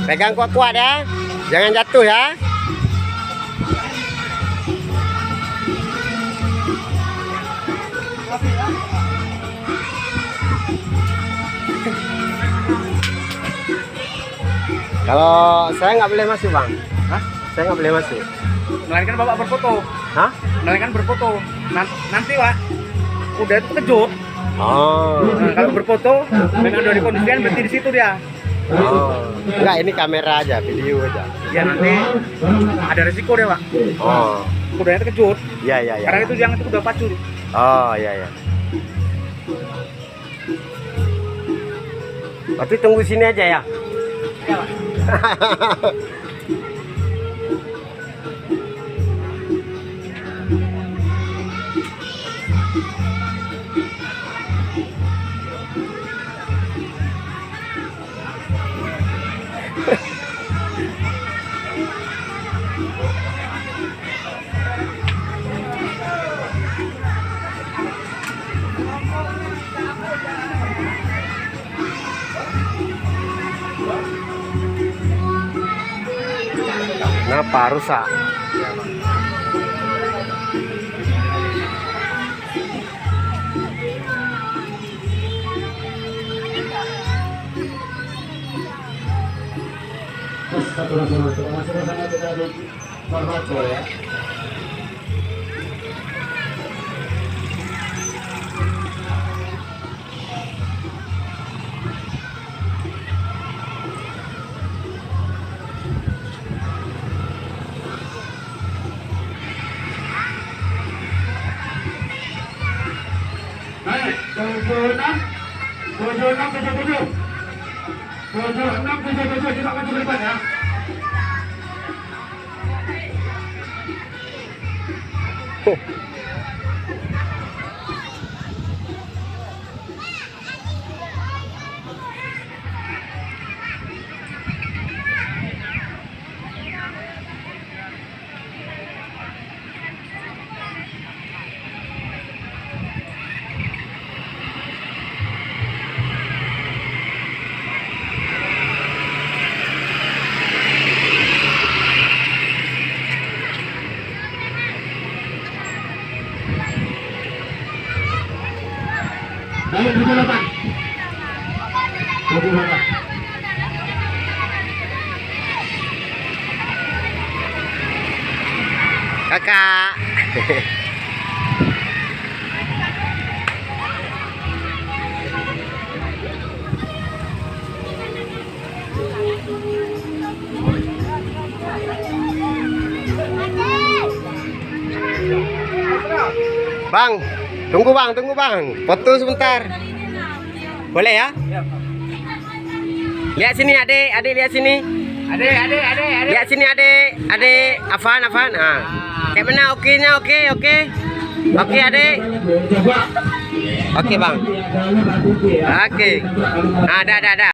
Pegang kuat-kuat ya. Jangan jatuh ya. Kalau saya nggak boleh masuk, Bang. Hah? Saya nggak boleh masuk. Melainkan bapak berfoto. Hah? Melainkan berfoto. Nanti Pak, udah itu kejut. Oh. Nah, kalau berfoto, memang udah dikondisikan berarti di situ dia. Oh. Enggak, ini kamera aja, video aja. Ya nanti ada resiko dia Pak. Oh. Kudanya terkejut. Iya, iya, iya. Karena itu yang itu udah pacul. Oh, iya, iya. Tapi tunggu sini aja ya. Ya Pak. Kenapa rusak? Ya. Baik, 76 kita maju ke depan ya. Baik, 78. 78. Kakak. Bang, tunggu bang, foto sebentar. Boleh ya? Lihat sini adik lihat sini. Adek. Lihat sini adik, Afan. Ah. Kayak mana? Oke. Oke adik. Oke bang. Oke. Ada.